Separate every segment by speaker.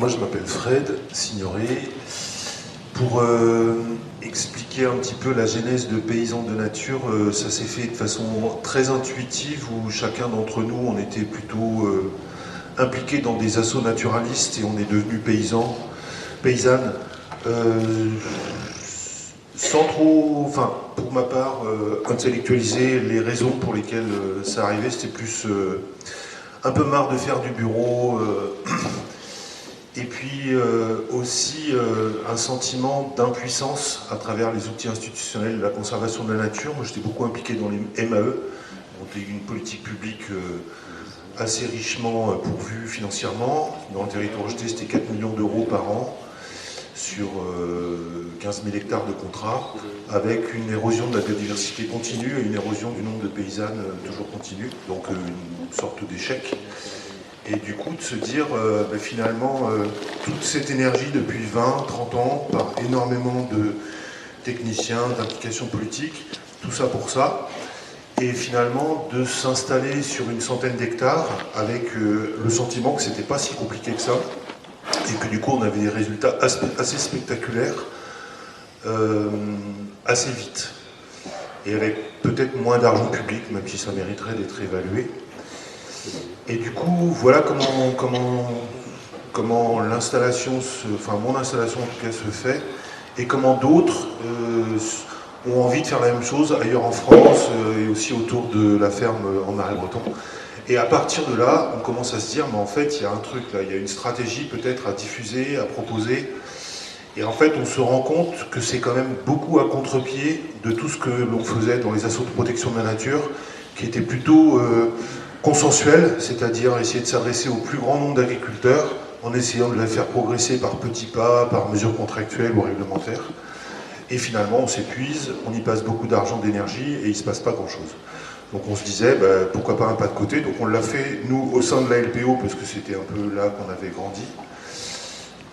Speaker 1: moi je m'appelle Fred Signoret. Pour expliquer un petit peu la genèse de Paysans de Nature, ça s'est fait de façon très intuitive où chacun d'entre nous on était plutôt impliqué dans des assauts naturalistes et on est devenu paysans, paysannes. Sans trop, enfin, pour ma part, intellectualiser les raisons pour lesquelles ça arrivait, c'était plus un peu marre de faire du bureau, et puis aussi un sentiment d'impuissance à travers les outils institutionnels de la conservation de la nature. Moi, j'étais beaucoup impliqué dans les MAE, donc une politique publique assez richement pourvue financièrement. Dans le territoire jeté, c'était 4 millions d'euros par an, sur 15 000 hectares de contrats, avec une érosion de la biodiversité continue et une érosion du nombre de paysannes toujours continue, donc une sorte d'échec. Et du coup de se dire finalement toute cette énergie depuis 20, 30 ans, par énormément de techniciens, d'implications politiques, tout ça pour ça, et finalement de s'installer sur une centaine d'hectares avec le sentiment que c'était pas si compliqué que ça, et que du coup on avait des résultats assez spectaculaires assez vite, et avec peut-être moins d'argent public, même si ça mériterait d'être évalué. Et du coup, voilà comment l'installation, mon installation en tout cas se fait, et comment d'autres ont envie de faire la même chose ailleurs en France et aussi autour de la ferme en Marais-Breton. Et à partir de là, on commence à se dire, mais en fait, il y a un truc là, il y a une stratégie peut-être à diffuser, à proposer. Et en fait, on se rend compte que c'est quand même beaucoup à contre-pied de tout ce que l'on faisait dans les assauts de protection de la nature, qui était plutôt consensuel, c'est-à-dire essayer de s'adresser au plus grand nombre d'agriculteurs en essayant de les faire progresser par petits pas, par mesures contractuelles ou réglementaires. Et finalement, on s'épuise, on y passe beaucoup d'argent, d'énergie, et il ne se passe pas grand-chose. Donc on se disait, pourquoi pas un pas de côté. Donc on l'a fait, nous, au sein de la LPO, parce que c'était un peu là qu'on avait grandi.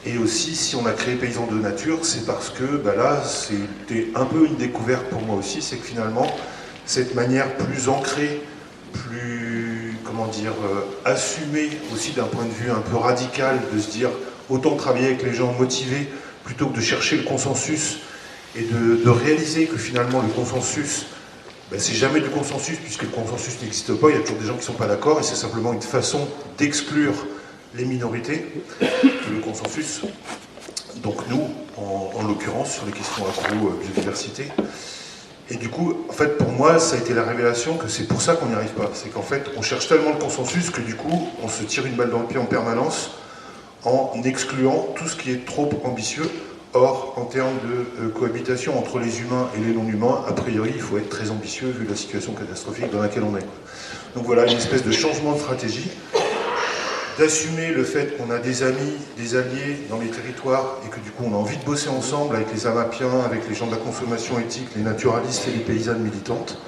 Speaker 1: Et aussi, si on a créé Paysans de Nature, c'est parce que là, c'était un peu une découverte pour moi aussi, c'est que finalement, cette manière plus ancrée, plus, assumée aussi d'un point de vue un peu radical, de se dire, autant travailler avec les gens motivés, plutôt que de chercher le consensus, et de réaliser que finalement, le consensus, c'est jamais du consensus, puisque le consensus n'existe pas, il y a toujours des gens qui ne sont pas d'accord, et c'est simplement une façon d'exclure les minorités, le consensus. Donc nous, en l'occurrence, sur les questions agro-biodiversité. Et du coup, en fait, pour moi, ça a été la révélation que c'est pour ça qu'on n'y arrive pas. C'est qu'en fait, on cherche tellement le consensus que du coup, on se tire une balle dans le pied en permanence en excluant tout ce qui est trop ambitieux. Or, en termes de cohabitation entre les humains et les non-humains, a priori, il faut être très ambitieux vu la situation catastrophique dans laquelle on est. Donc voilà, une espèce de changement de stratégie, d'assumer le fait qu'on a des amis, des alliés dans les territoires et que du coup on a envie de bosser ensemble avec les amapiens, avec les gens de la consommation éthique, les naturalistes et les paysannes militantes.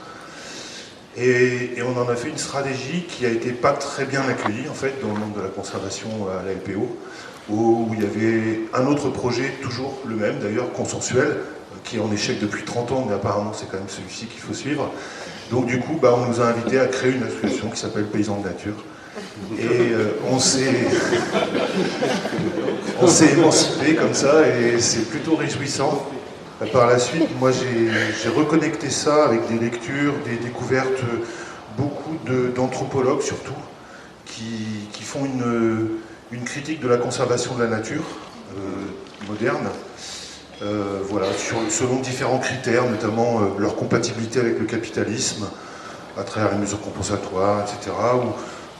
Speaker 1: Et on en a fait une stratégie qui a été pas très bien accueillie en fait dans le monde de la conservation à la LPO, où il y avait un autre projet, toujours le même d'ailleurs, consensuel, qui est en échec depuis 30 ans, mais apparemment c'est quand même celui-ci qu'il faut suivre. Donc du coup, on nous a invités à créer une association qui s'appelle Paysans de Nature. Et on s'est émancipé comme ça, et c'est plutôt réjouissant. Par la suite, moi j'ai reconnecté ça avec des lectures, des découvertes, beaucoup d'anthropologues surtout, qui font une critique de la conservation de la nature moderne, selon différents critères, notamment leur compatibilité avec le capitalisme, à travers les mesures compensatoires, etc., ou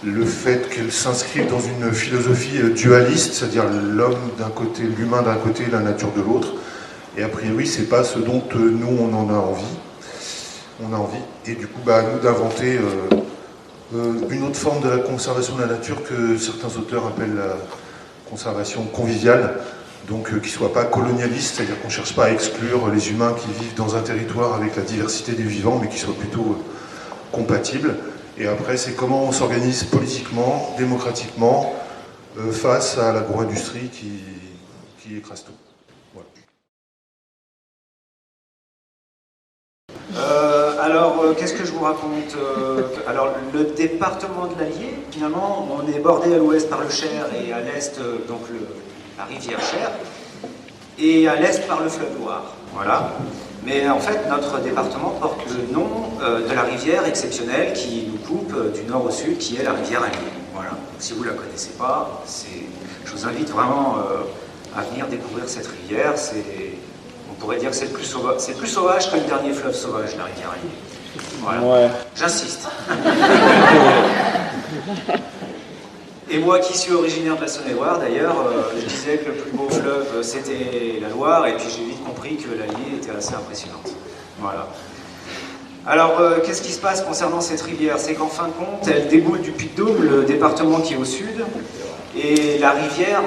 Speaker 1: le fait qu'elles s'inscrivent dans une philosophie dualiste, c'est-à-dire l'homme d'un côté, l'humain d'un côté, la nature de l'autre. Et a priori, c'est pas ce dont nous, on en a envie. On a envie, et du coup, nous d'inventer une autre forme de la conservation de la nature que certains auteurs appellent la conservation conviviale, donc qui ne soit pas colonialiste, c'est-à-dire qu'on ne cherche pas à exclure les humains qui vivent dans un territoire avec la diversité des vivants, mais qui soit plutôt compatible. Et après, c'est comment on s'organise politiquement, démocratiquement, face à l'agro-industrie qui écrase tout. Voilà.
Speaker 2: Alors, qu'est-ce que je vous raconte? Alors, le département de l'Allier, finalement, on est bordé à l'ouest par le Cher et à l'est, donc la rivière Cher, et à l'est par le fleuve Loire. Voilà. Mais en fait, notre département porte le nom de la rivière exceptionnelle qui nous coupe du nord au sud, qui est la rivière Allier. Voilà. Donc, si vous ne la connaissez pas, je vous invite vraiment à venir découvrir cette rivière. On pourrait dire que c'est plus sauvage que le dernier fleuve sauvage, la rivière Allier. Voilà. Ouais. J'insiste. Et moi qui suis originaire de la Saône-et-Loire, d'ailleurs, je disais que le plus beau fleuve c'était la Loire, et puis j'ai vite compris que l'Allier était assez impressionnante. Voilà. Alors, qu'est-ce qui se passe concernant cette rivière? C'est qu'en fin de compte, elle déboule du Puy-de-Dôme, le département qui est au sud, et la rivière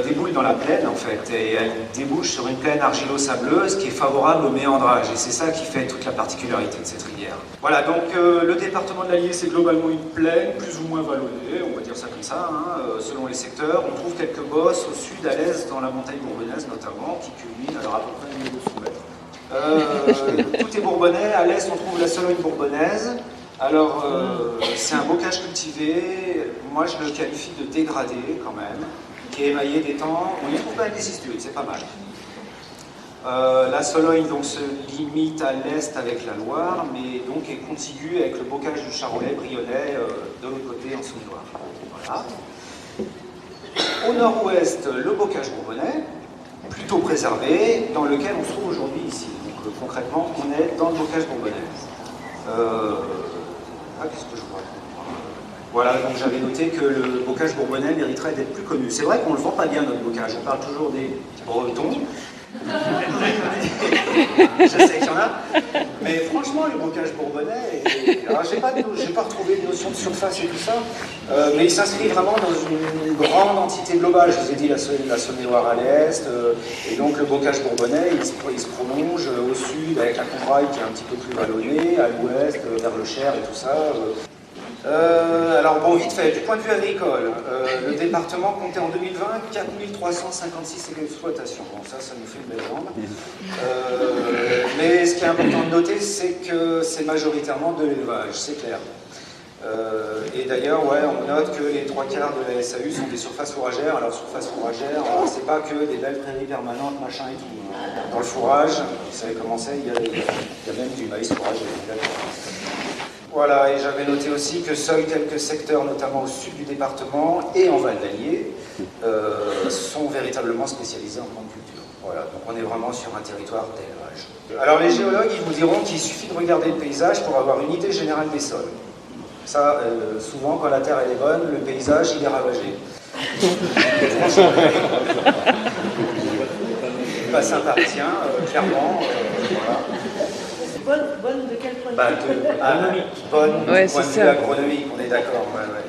Speaker 2: déboule dans la plaine, en fait, et elle débouche sur une plaine argilo-sableuse qui est favorable au méandrage, et c'est ça qui fait toute la particularité de cette rivière. Voilà, donc le département de l'Allier, c'est globalement une plaine, plus ou moins vallonnée, on va dire ça comme ça, hein, selon les secteurs. On trouve quelques bosses au sud, à l'est, dans la montagne bourbonnaise notamment, qui culmine alors à peu près 1200 mètres. Tout est bourbonnais, à l'est on trouve la Sologne bourbonnaise. Alors, c'est un bocage cultivé, moi je le qualifie de dégradé quand même, qui est émaillé d'étangs. On y trouve pas des cistules, c'est pas mal. La Sologne donc, se limite à l'est avec la Loire, mais donc est contiguë avec le bocage du Charolais, Brionnais, de l'autre côté en Saône-et-Loire. Voilà. Au nord-ouest, le bocage bourbonnais, plutôt préservé, dans lequel on se trouve aujourd'hui ici. Donc concrètement, on est dans le bocage bourbonnais. Qu'est-ce que je vois? Voilà, donc j'avais noté que le bocage bourbonnais mériterait d'être plus connu. C'est vrai qu'on ne le vend pas bien, notre bocage. On parle toujours des Bretons. Je sais qu'il y en a. Mais franchement, le bocage bourbonnais, alors j'ai pas retrouvé de notion de surface et tout ça, mais il s'inscrit vraiment dans une grande entité globale. Je vous ai dit la Saône-et-Loire à l'est, et donc le bocage bourbonnais, il se prolonge au sud avec la Combraille qui est un petit peu plus vallonnée, à l'ouest, vers le Cher et tout ça. Alors bon, vite fait, du point de vue agricole, le département comptait en 2020 4356 exploitations. Bon, ça nous fait une belle jambe. Mais ce qui est important de noter, c'est que c'est majoritairement de l'élevage, c'est clair. Et d'ailleurs, ouais, on note que les 3/4 de la SAU sont des surfaces fourragères. Alors, surfaces fourragères, c'est pas que des belles prairies permanentes, machin et tout. Dans le fourrage, vous savez comment c'est, il y a même du maïs fourragé. Voilà, et j'avais noté aussi que seuls quelques secteurs, notamment au sud du département et en Val d'Allier, sont véritablement spécialisés en grande culture. Voilà, donc on est vraiment sur un territoire d'élevage. Alors les géologues, ils vous diront qu'il suffit de regarder le paysage pour avoir une idée générale des sols. Ça, souvent, quand la terre elle est bonne, le paysage, il est ravagé. Franchement, bassin parisien, clairement, voilà.
Speaker 3: Bonne de quel point de vue?
Speaker 2: Bonne du point de vue agronomique, on est d'accord. Ouais, ouais.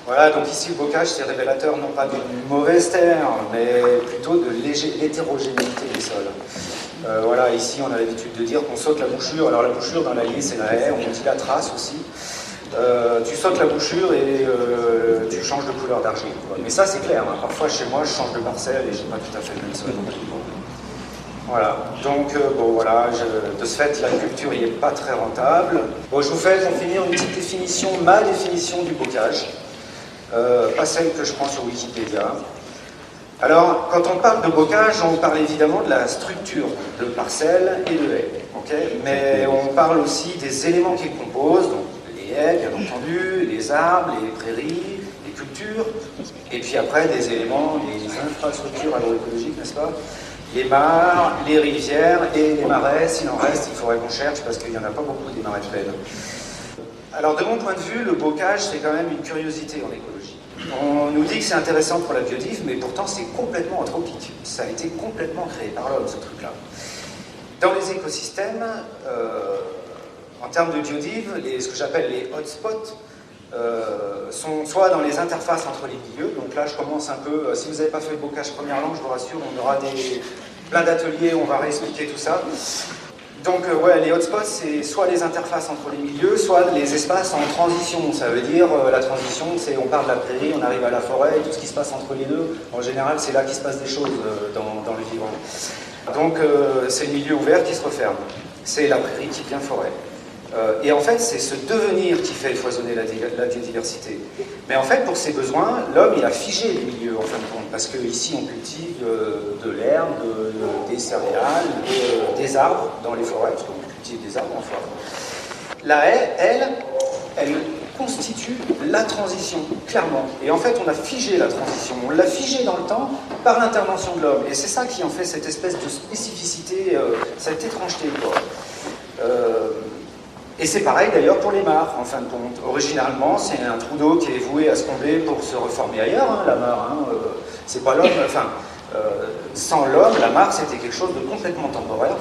Speaker 2: Voilà, donc ici le bocage c'est révélateur non pas d'une mauvaise terre, mais plutôt de l'hétérogénéité des sols. Voilà, ici on a l'habitude de dire qu'on saute la bouchure. Alors la bouchure dans l'Allier c'est la haie, on dit la trace aussi. Tu sautes la bouchure et tu changes de couleur d'argile. Mais ça c'est clair, hein. Parfois chez moi je change de parcelle et j'ai pas tout à fait le même sol. Voilà, donc bon voilà, de ce fait la culture n'est pas très rentable. Bon, je vous fais pour finir une petite définition, ma définition du bocage, pas celle que je prends sur Wikipédia. Alors, quand on parle de bocage, on parle évidemment de la structure de parcelles et de haies, okay, mais on parle aussi des éléments qui le composent, donc les haies bien entendu, les arbres, les prairies, les cultures, et puis après des éléments, les infrastructures agroécologiques, n'est-ce pas? Les mares, les rivières et les marais, s'il en reste, il faudrait qu'on cherche parce qu'il n'y en a pas beaucoup des marais de plaine. Alors de mon point de vue, le bocage c'est quand même une curiosité en écologie. On nous dit que c'est intéressant pour la biodive, mais pourtant c'est complètement anthropique. Ça a été complètement créé par l'homme ce truc-là. Dans les écosystèmes, en termes de biodive, ce que j'appelle les hotspots, sont soit dans les interfaces entre les milieux, donc là je commence un peu, si vous n'avez pas fait le bocage première langue, je vous rassure, on aura plein d'ateliers, on va réexpliquer tout ça. Donc ouais, les hotspots c'est soit les interfaces entre les milieux, soit les espaces en transition, ça veut dire la transition c'est on part de la prairie, on arrive à la forêt, et tout ce qui se passe entre les deux, en général c'est là qu'il se passe des choses dans le vivant. Donc c'est le milieu ouvert qui se referme, c'est la prairie qui devient forêt. Et en fait, c'est ce devenir qui fait foisonner la biodiversité. Mais en fait, pour ses besoins, l'homme, il a figé les milieux, en fin de compte, parce qu'ici, on cultive de l'herbe, des céréales, des arbres dans les forêts, parce qu'on cultive des arbres en forêt. La haie, elle constitue la transition, clairement. Et en fait, on a figé la transition, on l'a figé dans le temps par l'intervention de l'homme. Et c'est ça qui en fait cette espèce de spécificité, cette étrangeté, quoi. Et c'est pareil d'ailleurs pour les mares, en fin de compte. Originalement, c'est un trou d'eau qui est voué à se combler pour se reformer ailleurs, hein, la mare. Hein, c'est pas l'homme, sans l'homme, la mare c'était quelque chose de complètement temporaire.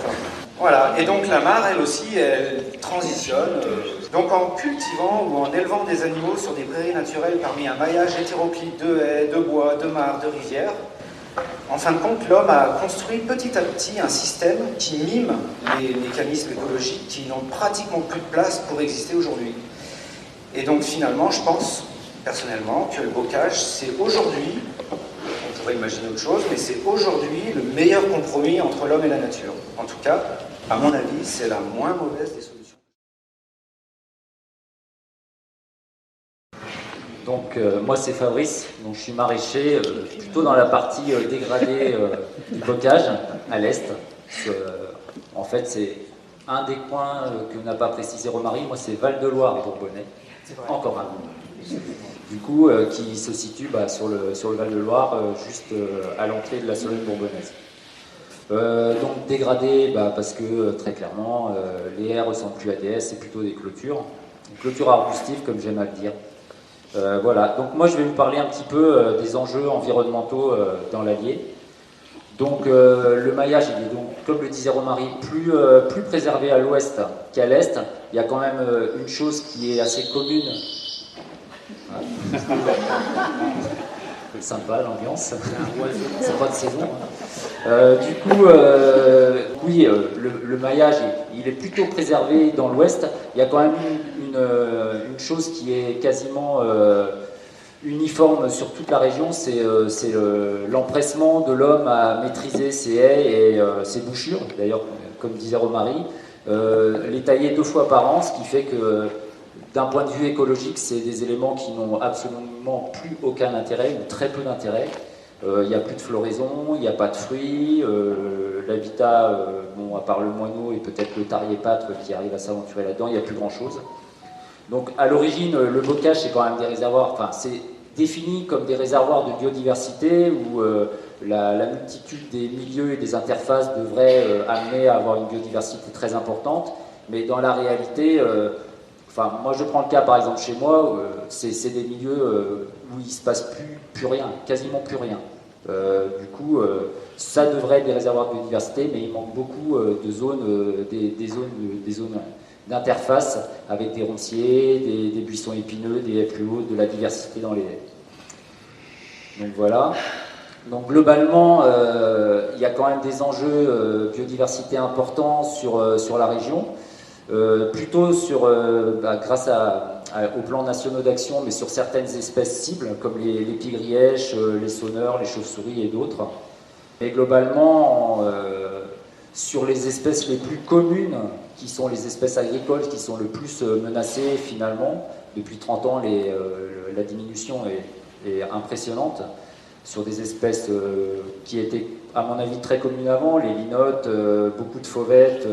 Speaker 2: Voilà, et donc la mare, elle aussi, elle transitionne. Donc en cultivant ou en élevant des animaux sur des prairies naturelles parmi un maillage hétéroclite de haies, de bois, de mares, de rivières, en fin de compte, l'homme a construit petit à petit un système qui mime les mécanismes écologiques qui n'ont pratiquement plus de place pour exister aujourd'hui. Et donc finalement, je pense personnellement que le bocage, c'est aujourd'hui, on pourrait imaginer autre chose, mais c'est aujourd'hui le meilleur compromis entre l'homme et la nature. En tout cas, à mon avis, c'est la moins mauvaise des solutions.
Speaker 4: Donc moi c'est Fabrice, donc je suis maraîcher plutôt dans la partie dégradée du bocage à l'est. En fait c'est un des coins que n'a pas précisé Romary, moi c'est Val-de-Loire Bourbonnais, encore un. Du coup qui se situe sur le Val-de-Loire juste à l'entrée de la Solène bourbonnaise. Donc dégradé parce que très clairement les haies ressemblent plus à des haies, c'est plutôt des clôtures arbustives comme j'aime à le dire. Voilà, donc moi je vais vous parler un petit peu des enjeux environnementaux dans l'Allier. Donc le maillage, il est donc, comme le disait Romary, plus préservé à l'ouest qu'à l'est. Il y a quand même une chose qui est assez commune. C'est sympa l'ambiance, c'est pas de saison. Du coup, oui, le maillage, il est plutôt préservé dans l'ouest. Il y a quand même une chose qui est quasiment uniforme sur toute la région, c'est l'empressement de l'homme à maîtriser ses haies et ses bouchures. D'ailleurs, comme disait Romary, les tailler 2 fois par an, ce qui fait que d'un point de vue écologique, c'est des éléments qui n'ont absolument plus aucun intérêt ou très peu d'intérêt. Il n'y a plus de floraison, il n'y a pas de fruits, l'habitat, bon, à part le moineau et peut-être le tarier-pâtre qui arrive à s'aventurer là-dedans, il n'y a plus grand-chose. Donc à l'origine, le bocage, c'est quand même des réservoirs, enfin c'est défini comme des réservoirs de biodiversité où la multitude des milieux et des interfaces devrait amener à avoir une biodiversité très importante, mais dans la réalité, moi je prends le cas par exemple chez moi, c'est des milieux où il ne se passe plus rien, quasiment plus rien. Du coup, ça devrait être des réservoirs de biodiversité, mais il manque beaucoup de zones, des zones d'interface avec des ronciers, des buissons épineux, des haies plus hautes, de la diversité dans les haies. Donc voilà. Donc globalement, il y a quand même des enjeux biodiversité importants sur la région. Plutôt grâce aux plans nationaux d'action, mais sur certaines espèces cibles, comme les pigrièches, les sonneurs, les chauves-souris et d'autres. Mais globalement, sur les espèces les plus communes, qui sont les espèces agricoles qui sont le plus menacées finalement, depuis 30 ans, la diminution est impressionnante. Sur des espèces qui étaient, à mon avis, très communes avant, les linottes, beaucoup de fauvettes.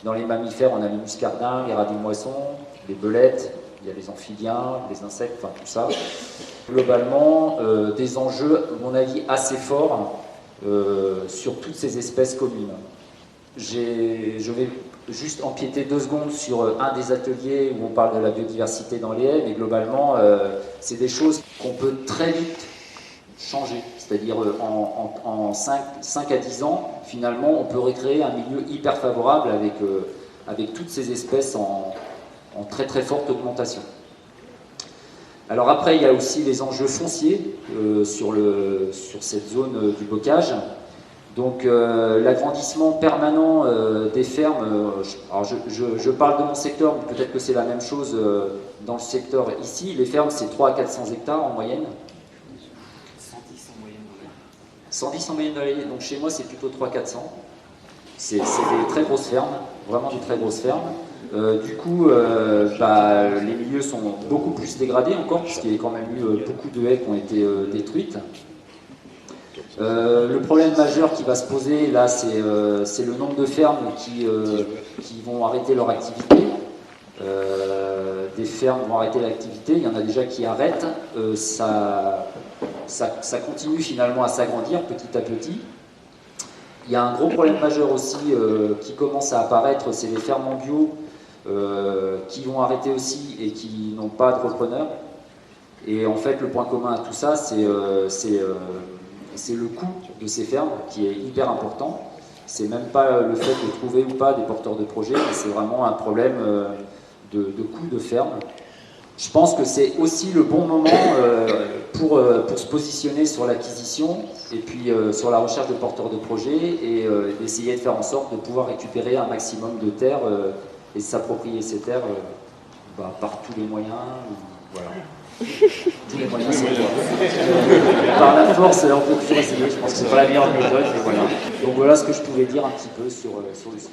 Speaker 4: Dans les mammifères, on a les muscardins, les radis-moissons, les belettes, il y a les amphibiens, les insectes, enfin tout ça. Globalement, des enjeux, à mon avis, assez forts sur toutes ces espèces communes. Je vais juste empiéter 2 secondes sur un des ateliers où on parle de la biodiversité dans les haies, mais globalement, c'est des choses qu'on peut très vite changer. C'est-à-dire en 5 à 10 ans, finalement, on peut recréer un milieu hyper favorable avec toutes ces espèces en très très forte augmentation. Alors après, il y a aussi les enjeux fonciers sur cette zone du bocage. Donc l'agrandissement permanent des fermes, alors je parle de mon secteur, mais peut-être que c'est la même chose dans le secteur ici. Les fermes, c'est 300 à 400 hectares en moyenne. 110 en moyenne de l'année, donc chez moi c'est plutôt 300-400. C'est des très grosses fermes, vraiment des très grosses fermes. Du coup, les milieux sont beaucoup plus dégradés encore, puisqu'il y a quand même eu beaucoup de haies qui ont été détruites. Le problème majeur qui va se poser là, c'est le nombre de fermes qui vont arrêter leur activité. Des fermes vont arrêter l'activité, il y en a déjà qui arrêtent. Ça continue finalement à s'agrandir petit à petit. Il y a un gros problème majeur aussi qui commence à apparaître, c'est les fermes en bio qui vont arrêter aussi et qui n'ont pas de repreneurs. Et en fait, le point commun à tout ça, c'est le coût de ces fermes qui est hyper important. C'est même pas le fait de trouver ou pas des porteurs de projets, mais c'est vraiment un problème de coût de ferme. Je pense que c'est aussi le bon moment pour se positionner sur l'acquisition et puis sur la recherche de porteurs de projets et d'essayer de faire en sorte de pouvoir récupérer un maximum de terres et s'approprier ces terres par tous les moyens. Voilà. Tous les moyens, c'est par la force, on peut toujours essayer. Je pense que c'est pas la meilleure méthode. Mais voilà. Donc voilà ce que je pouvais dire un petit peu sur le sujet.